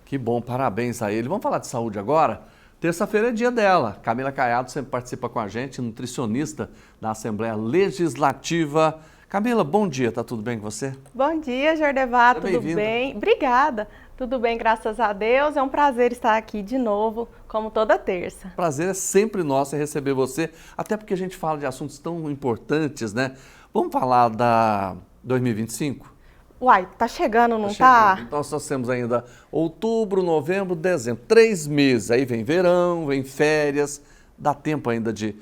Que bom, parabéns a ele. Vamos falar de saúde agora? Terça-feira é dia dela. Camila Caiado sempre participa com a gente, nutricionista da Assembleia Legislativa. Camila, bom dia, tá tudo bem com você? Bom dia, Jordevar, tudo bem? Obrigada, tudo bem, graças a Deus. É um prazer estar aqui de novo, como toda terça. Prazer é sempre nosso receber você, até porque a gente fala de assuntos tão importantes, né? Vamos falar da 2025? Uai, tá chegando, não tá? Então nós temos ainda outubro, novembro, dezembro, 3 meses. Aí vem verão, vem férias. Dá tempo ainda de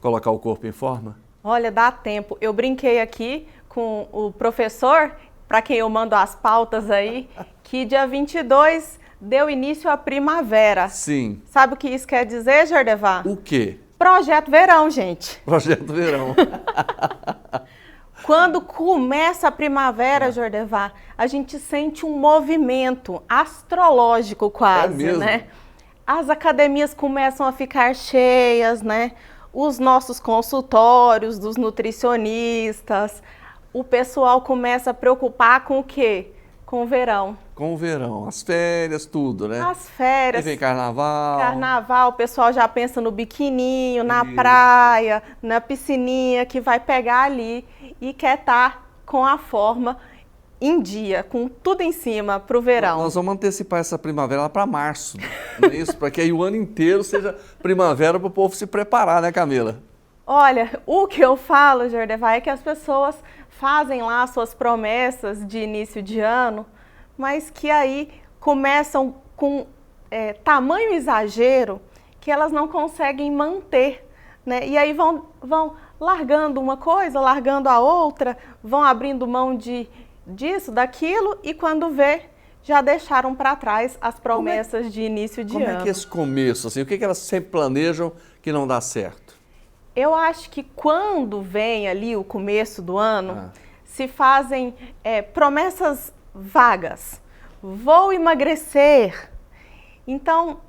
colocar o corpo em forma? Olha, dá tempo. Eu brinquei aqui com o professor, para quem eu mando as pautas aí, que dia 22 deu início à primavera. Sim. Sabe o que isso quer dizer, Jordevar? O quê? Projeto Verão, gente. Projeto Verão. Quando começa a primavera, Jordevar, a gente sente um movimento astrológico quase, né? As academias começam a ficar cheias, né? Os nossos consultórios dos nutricionistas, o pessoal começa a preocupar com o quê? Com o verão. Com o verão, as férias, tudo, né? As férias. Aí vem carnaval. Carnaval, o pessoal já pensa no biquininho, na praia, na piscininha, que vai pegar ali e quer estar com a forma em dia, com tudo em cima para o verão. Nós vamos antecipar essa primavera lá para março, não é isso? Para que aí o ano inteiro seja primavera para o povo se preparar, né, Camila? Olha, o que eu falo, Jordevar, é que as pessoas fazem lá suas promessas de início de ano, mas que aí começam com tamanho exagero que elas não conseguem manter, né? E aí vão largando uma coisa, largando a outra, vão abrindo mão disso, daquilo, e quando vê, já deixaram para trás as promessas de início de ano. Como é que é esse começo, assim? O que elas sempre planejam que não dá certo? Eu acho que quando vem ali o começo do ano, se fazem promessas vagas. Vou emagrecer. Então,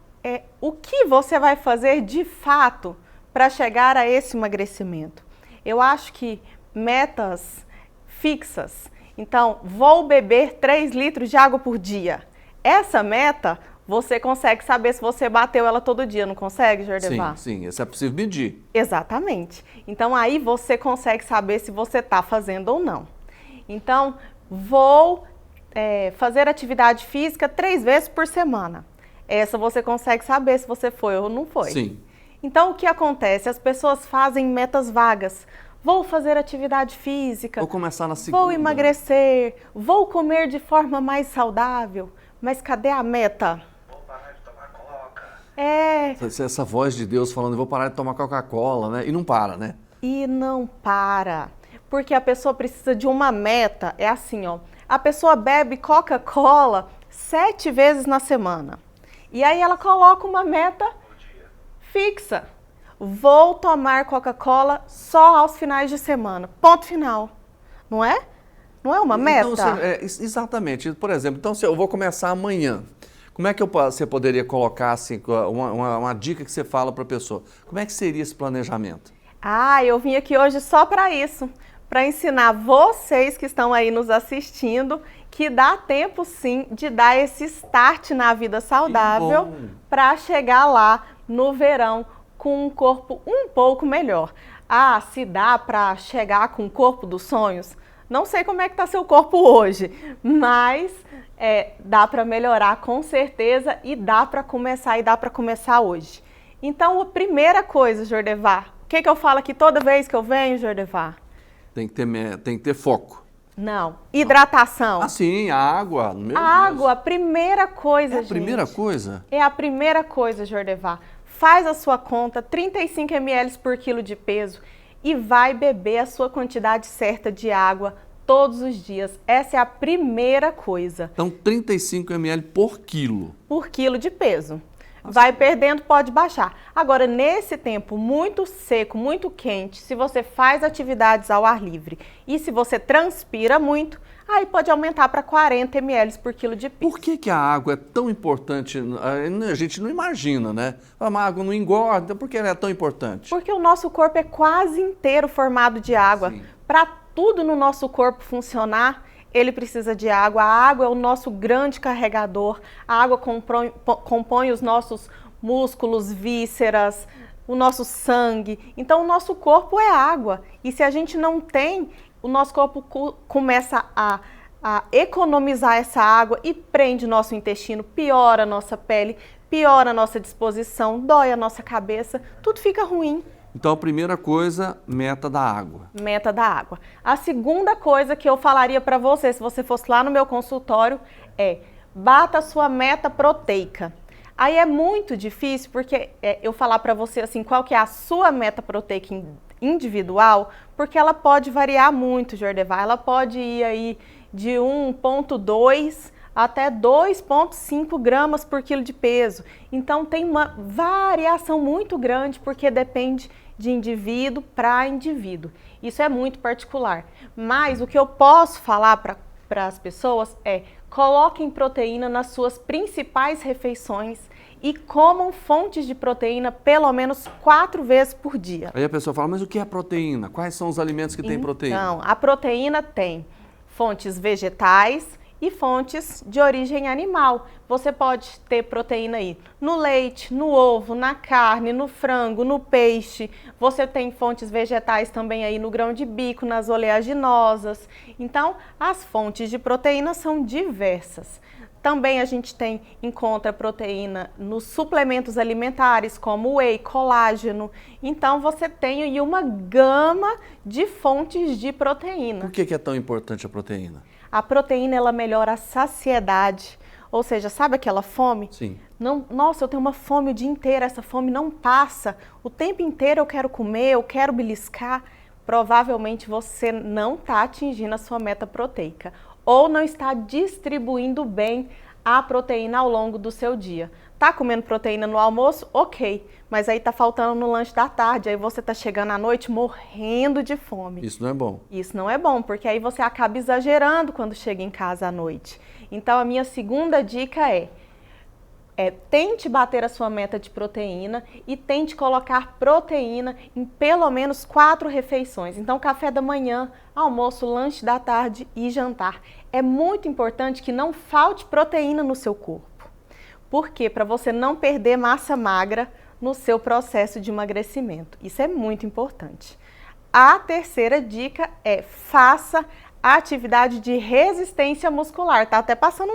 o que você vai fazer de fato para chegar a esse emagrecimento? Eu acho que metas fixas. Então, vou beber 3 litros de água por dia. Essa meta, você consegue saber se você bateu ela todo dia, não consegue, Jordevar? Sim, isso é possível medir. Exatamente. Então, aí você consegue saber se você está fazendo ou não. Então, vou fazer atividade física 3 vezes por semana. Essa você consegue saber se você foi ou não foi. Sim. Então, o que acontece? As pessoas fazem metas vagas. Vou fazer atividade física. Vou começar na segunda. Vou emagrecer. Vou comer de forma mais saudável. Mas cadê a meta? Vou parar de tomar coca. Essa voz de Deus falando, vou parar de tomar Coca-Cola, né? E não para, né? E não para. Porque a pessoa precisa de uma meta. É assim, ó. A pessoa bebe Coca-Cola 7 vezes na semana. E aí ela coloca uma meta fixa. Vou tomar Coca-Cola só aos finais de semana. Ponto final. Não é? Não é uma meta? Então, exatamente. Por exemplo, então se eu vou começar amanhã, como é que você poderia colocar assim, uma dica que você fala para a pessoa? Como é que seria esse planejamento? Eu vim aqui hoje só para isso. Para ensinar vocês que estão aí nos assistindo que dá tempo sim de dar esse start na vida saudável para chegar lá no verão com um corpo um pouco melhor. Se dá para chegar com o corpo dos sonhos? Não sei como é que está seu corpo hoje, mas dá para melhorar com certeza e dá para começar hoje. Então, a primeira coisa, Jordevar, o que eu falo aqui toda vez que eu venho, Jordevar? Tem que ter foco. Não. Hidratação. Sim, a água. Meu água, a primeira coisa, gente. É a primeira coisa? É a primeira coisa, Jordevar. Faz a sua conta, 35 ml por quilo de peso e vai beber a sua quantidade certa de água todos os dias. Essa é a primeira coisa. Então, 35 ml por quilo. Por quilo de peso. Vai perdendo, pode baixar. Agora, nesse tempo muito seco, muito quente, se você faz atividades ao ar livre e se você transpira muito, aí pode aumentar para 40 ml por quilo de peso. Por que a água é tão importante? A gente não imagina, né? A água não engorda, por que ela é tão importante? Porque o nosso corpo é quase inteiro formado de água. Para tudo no nosso corpo funcionar, ele precisa de água. A água é o nosso grande carregador. A água compõe os nossos músculos, vísceras, o nosso sangue. Então, o nosso corpo é água. E se a gente não tem, o nosso corpo começa a economizar essa água e prende nosso intestino, piora a nossa pele, piora a nossa disposição, dói a nossa cabeça, tudo fica ruim. Então, a primeira coisa, meta da água. Meta da água. A segunda coisa que eu falaria para você, se você fosse lá no meu consultório, é bata a sua meta proteica. Aí é muito difícil, porque eu falar para você assim, qual que é a sua meta proteica individual, porque ela pode variar muito, Jordevar. Ela pode ir aí de 1,2 até 2,5 gramas por quilo de peso. Então tem uma variação muito grande, porque depende de indivíduo para indivíduo. Isso é muito particular. Mas o que eu posso falar para as pessoas é: coloquem proteína nas suas principais refeições e comam fontes de proteína pelo menos 4 vezes por dia. Aí a pessoa fala, mas o que é proteína? Quais são os alimentos que têm proteína? Então, a proteína tem fontes vegetais e fontes de origem animal. Você pode ter proteína aí no leite, no ovo, na carne, no frango, no peixe. Você tem fontes vegetais também aí no grão de bico, nas oleaginosas. Então, as fontes de proteína são diversas. Também a gente encontra proteína nos suplementos alimentares, como whey, colágeno. Então, você tem aí uma gama de fontes de proteína. Por que é tão importante a proteína? A proteína, ela melhora a saciedade. Ou seja, sabe aquela fome? Sim. Não, nossa, eu tenho uma fome o dia inteiro, essa fome não passa. O tempo inteiro eu quero comer, eu quero beliscar. Provavelmente você não está atingindo a sua meta proteica. Ou não está distribuindo bem a proteína ao longo do seu dia. Tá comendo proteína no almoço? Ok, mas aí tá faltando no lanche da tarde, aí você tá chegando à noite morrendo de fome. Isso não é bom. Isso não é bom, porque aí você acaba exagerando quando chega em casa à noite. Então a minha segunda dica é tente bater a sua meta de proteína e tente colocar proteína em pelo menos 4 refeições. Então, café da manhã, almoço, lanche da tarde e jantar. É muito importante que não falte proteína no seu corpo. Por quê? Para você não perder massa magra no seu processo de emagrecimento. Isso é muito importante. A terceira dica é: faça atividade de resistência muscular. Tá até passando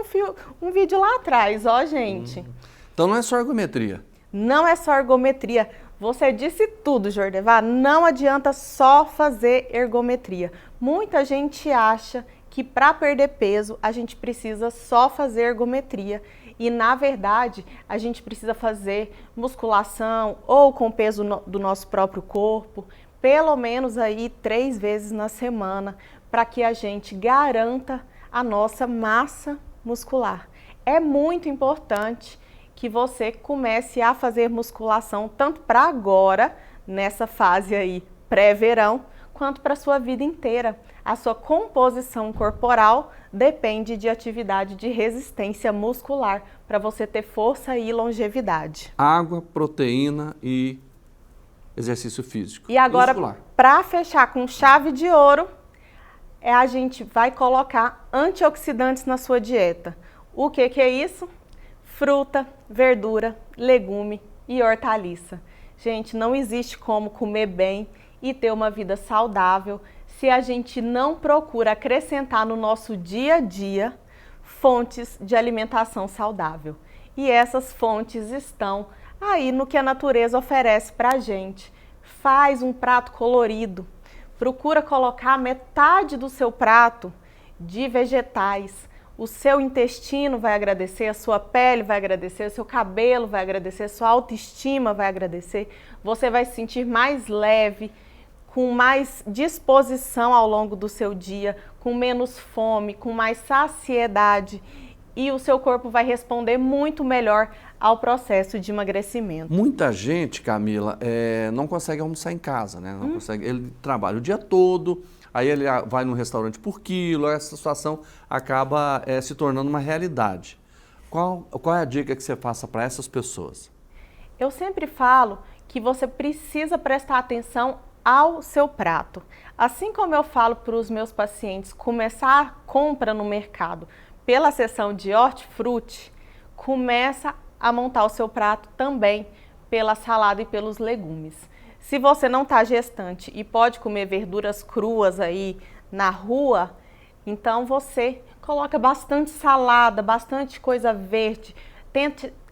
um vídeo lá atrás, ó, gente. Então não é só ergometria. Não é só ergometria. Você disse tudo, Jordevar. Não adianta só fazer ergometria. Muita gente acha que para perder peso a gente precisa só fazer ergometria. E na verdade a gente precisa fazer musculação ou com peso do nosso próprio corpo, pelo menos aí 3 vezes na semana, para que a gente garanta a nossa massa muscular. É muito importante que você comece a fazer musculação tanto para agora, nessa fase aí pré-verão, quanto para a sua vida inteira. A sua composição corporal depende de atividade de resistência muscular para você ter força e longevidade. Água, proteína e exercício físico. E agora, para fechar com chave de ouro, a gente vai colocar antioxidantes na sua dieta. O que é isso? Fruta, verdura, legume e hortaliça. Gente, não existe como comer bem e ter uma vida saudável se a gente não procura acrescentar no nosso dia a dia fontes de alimentação saudável. E essas fontes estão aí no que a natureza oferece para a gente. Faz um prato colorido. Procura colocar metade do seu prato de vegetais. O seu intestino vai agradecer, a sua pele vai agradecer, o seu cabelo vai agradecer, a sua autoestima vai agradecer. Você vai se sentir mais leve, com mais disposição ao longo do seu dia, com menos fome, com mais saciedade. E o seu corpo vai responder muito melhor ao processo de emagrecimento. Muita gente, Camila, não consegue almoçar em casa, né? Não consegue, ele trabalha o dia todo, aí ele vai num restaurante por quilo, essa situação acaba se tornando uma realidade. Qual é a dica que você passa para essas pessoas? Eu sempre falo que você precisa prestar atenção ao seu prato. Assim como eu falo para os meus pacientes começar a compra no mercado pela seção de hortifruti, começa a montar o seu prato também pela salada e pelos legumes. Se você não está gestante e pode comer verduras cruas aí na rua, então você coloca bastante salada, bastante coisa verde.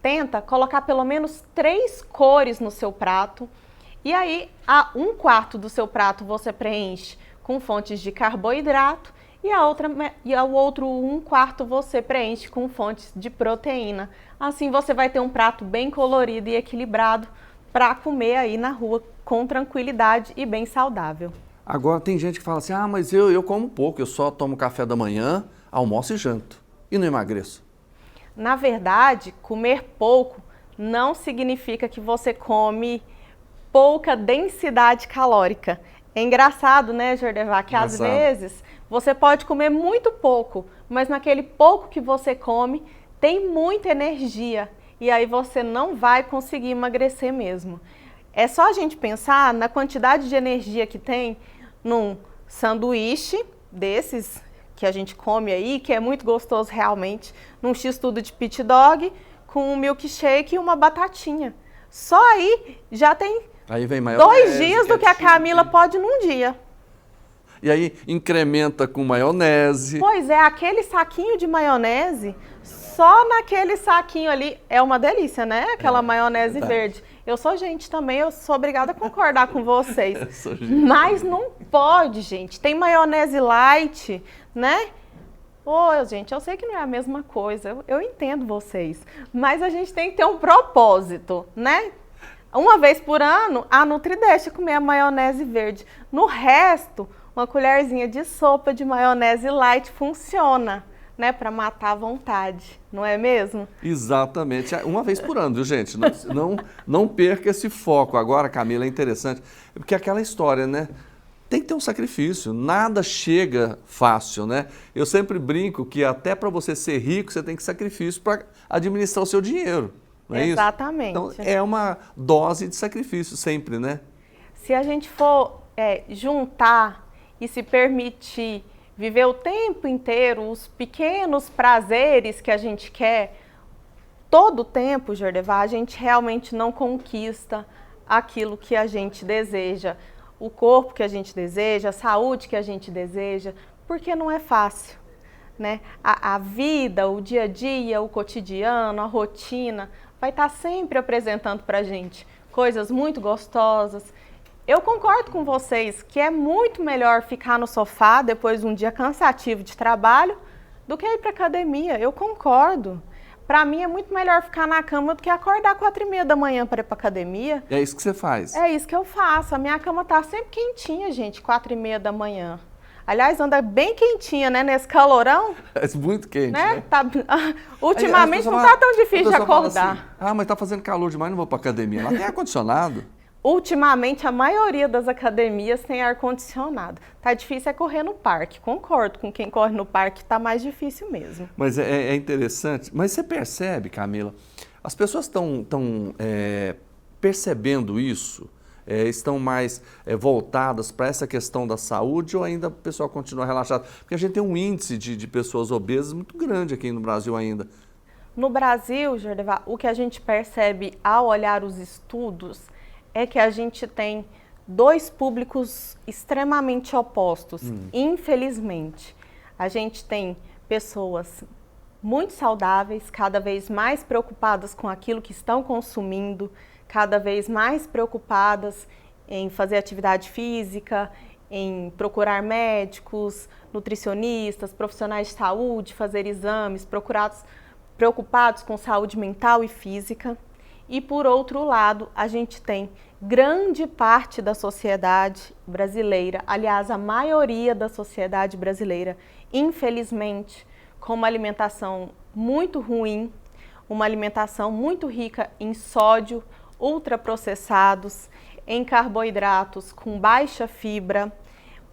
Tenta colocar pelo menos 3 cores no seu prato. E aí, a 1/4 do seu prato você preenche com fontes de carboidrato e o outro 1/4 você preenche com fontes de proteína. Assim você vai ter um prato bem colorido e equilibrado para comer aí na rua com tranquilidade e bem saudável. Agora tem gente que fala assim, mas eu como pouco, eu só tomo café da manhã, almoço e janto, e não emagreço. Na verdade, comer pouco não significa que você come pouca densidade calórica. É engraçado, né, Jordevar, que às vezes você pode comer muito pouco, mas naquele pouco que você come tem muita energia e aí você não vai conseguir emagrecer mesmo. É só a gente pensar na quantidade de energia que tem num sanduíche desses que a gente come aí, que é muito gostoso realmente, num x-tudo de pit dog com um milkshake e uma batatinha. Só aí já tem aí vem maionese, 2 dias do que a Camila pode num dia. E aí incrementa com maionese. Pois é, aquele saquinho de maionese, só naquele saquinho ali é uma delícia, né? Aquela maionese verde. Eu sou gente também, eu sou obrigada a concordar com vocês. Mas não pode, gente. Tem maionese light, né? Gente, eu sei que não é a mesma coisa, eu entendo vocês. Mas a gente tem que ter um propósito, né? Uma vez por ano, a Nutri deixa comer a maionese verde. No resto, uma colherzinha de sopa de maionese light funciona, né? Para matar a vontade, não é mesmo? Exatamente. Uma vez por ano, viu, gente? Não perca esse foco. Agora, Camila, é interessante, porque é aquela história, né? Tem que ter um sacrifício, nada chega fácil, né? Eu sempre brinco que até para você ser rico, você tem que sacrifício para administrar o seu dinheiro. Não é Exatamente. isso? Então, é uma dose de sacrifício sempre, né? Se a gente for juntar e se permitir viver o tempo inteiro os pequenos prazeres que a gente quer, todo o tempo, Jordevar, a gente realmente não conquista aquilo que a gente deseja, o corpo que a gente deseja, a saúde que a gente deseja, porque não é fácil, né? A vida, o dia a dia, o cotidiano, a rotina vai estar sempre apresentando para a gente coisas muito gostosas. Eu concordo com vocês que é muito melhor ficar no sofá depois de um dia cansativo de trabalho do que ir para academia. Eu concordo. Para mim é muito melhor ficar na cama do que acordar 4h30 da manhã para ir para academia. É isso que você faz? É isso que eu faço. A minha cama tá sempre quentinha, gente, 4h30 da manhã. Aliás, anda bem quentinha, né, nesse calorão. É muito quente, né? Ultimamente não tá tão difícil de acordar. Assim, mas tá fazendo calor demais, não vou para academia. Lá tem ar-condicionado. Ultimamente, a maioria das academias tem ar-condicionado. Tá difícil é correr no parque. Concordo com quem corre no parque, tá mais difícil mesmo. Mas é interessante. Mas você percebe, Camila, as pessoas estão percebendo isso? Estão mais voltadas para essa questão da saúde ou ainda o pessoal continua relaxado? Porque a gente tem um índice de pessoas obesas muito grande aqui no Brasil ainda. No Brasil, Jordevar, o que a gente percebe ao olhar os estudos é que a gente tem 2 públicos extremamente opostos, infelizmente. A gente tem pessoas muito saudáveis, cada vez mais preocupadas com aquilo que estão consumindo, cada vez mais preocupadas em fazer atividade física, em procurar médicos, nutricionistas, profissionais de saúde, fazer exames, preocupados com saúde mental e física. E por outro lado, a gente tem grande parte da sociedade brasileira, aliás, a maioria da sociedade brasileira, infelizmente, com uma alimentação muito ruim, uma alimentação muito rica em sódio, ultraprocessados, em carboidratos com baixa fibra.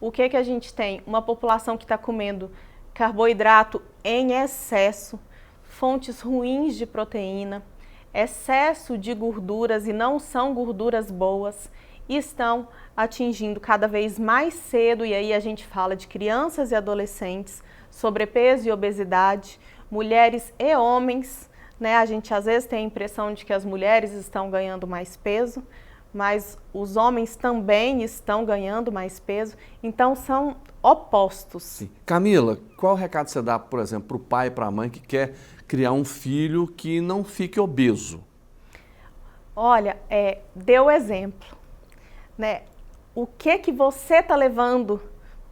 O que a gente tem? Uma população que está comendo carboidrato em excesso, fontes ruins de proteína, excesso de gorduras e não são gorduras boas. estão atingindo cada vez mais cedo, e aí a gente fala de crianças e adolescentes, sobrepeso e obesidade, mulheres e homens, né? A gente às vezes tem a impressão de que as mulheres estão ganhando mais peso, mas os homens também estão ganhando mais peso, então são opostos. Sim. Camila, qual recado você dá, por exemplo, para o pai e para a mãe que quer criar um filho que não fique obeso? Olha, dê o exemplo, né? O que você está levando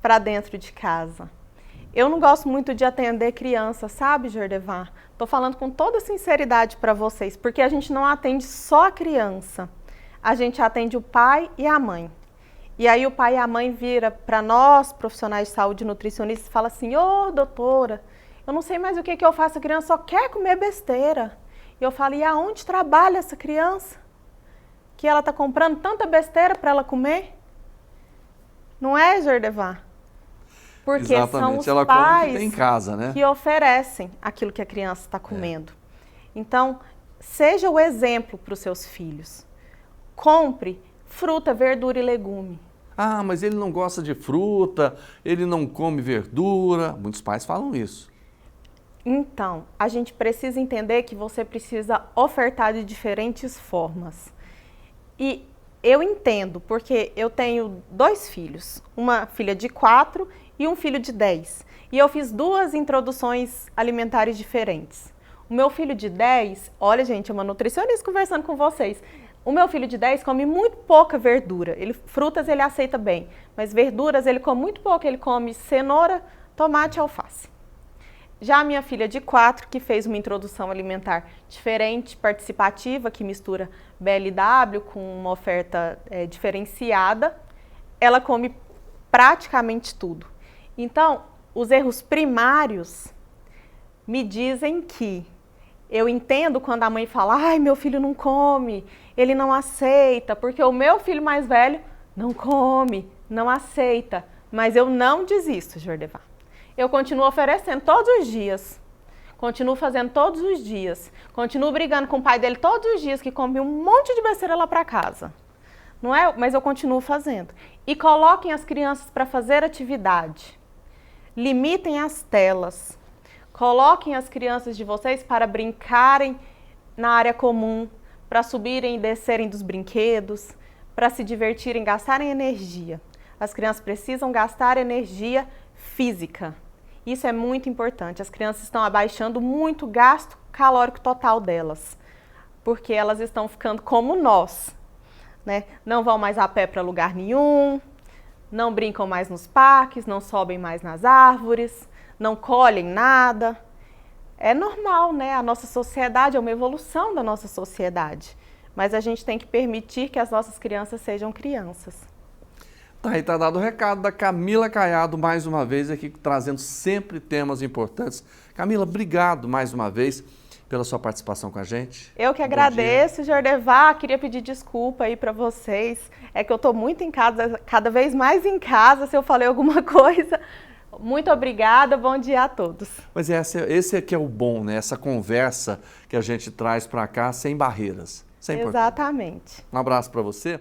para dentro de casa? Eu não gosto muito de atender criança, sabe, Jordevar? Estou falando com toda sinceridade para vocês, porque a gente não atende só a criança, a gente atende o pai e a mãe. E aí o pai e a mãe vira para nós, profissionais de saúde nutricionistas, e fala assim: ô doutora, eu não sei mais o que eu faço, a criança só quer comer besteira. E eu falo: e aonde trabalha essa criança? Que ela está comprando tanta besteira para ela comer? Não é, Jordevar? Porque Exatamente. são Ela os come o que pais tem em casa, né? que oferecem aquilo que a criança está comendo. Então, seja o exemplo para os seus filhos. Compre fruta, verdura e legume. Ah, mas ele não gosta de fruta, ele não come verdura. Muitos pais falam isso. Então, a gente precisa entender que você precisa ofertar de diferentes formas. E eu entendo, porque eu tenho 2 filhos, uma filha de 4 e um filho de 10. E eu fiz 2 introduções alimentares diferentes. O meu filho de 10, olha gente, é uma nutricionista conversando com vocês. O meu filho de 10 come muito pouca verdura. Frutas ele aceita bem, mas verduras ele come muito pouco. Ele come cenoura, tomate e alface. Já a minha filha de 4, que fez uma introdução alimentar diferente, participativa, que mistura BLW com uma oferta diferenciada, ela come praticamente tudo. Então, os erros primários me dizem que eu entendo quando a mãe fala: ai, meu filho não come, ele não aceita, porque o meu filho mais velho não come, não aceita. Mas eu não desisto, Jordevar. Eu continuo oferecendo todos os dias, continuo fazendo todos os dias, continuo brigando com o pai dele todos os dias, que come um monte de besteira lá para casa. Não é? Mas eu continuo fazendo. E coloquem as crianças para fazer atividade. Limitem as telas. Coloquem as crianças de vocês para brincarem na área comum, para subirem e descerem dos brinquedos, para se divertirem, gastarem energia. As crianças precisam gastar energia física. Isso é muito importante. As crianças estão abaixando muito o gasto calórico total delas, porque elas estão ficando como nós, né? Não vão mais a pé para lugar nenhum, não brincam mais nos parques, não sobem mais nas árvores, não colhem nada. É normal, né? A nossa sociedade é uma evolução da nossa sociedade, mas a gente tem que permitir que as nossas crianças sejam crianças. Tá aí, tá dado o recado da Camila Caiado, mais uma vez aqui, trazendo sempre temas importantes. Camila, obrigado mais uma vez pela sua participação com a gente. Eu que agradeço, Jordevar. Queria pedir desculpa aí para vocês. É que eu estou muito em casa, cada vez mais em casa, se eu falei alguma coisa. Muito obrigada, bom dia a todos. Mas esse aqui é o bom, né? Essa conversa que a gente traz para cá sem barreiras. Isso é importante. Exatamente. Um abraço para você.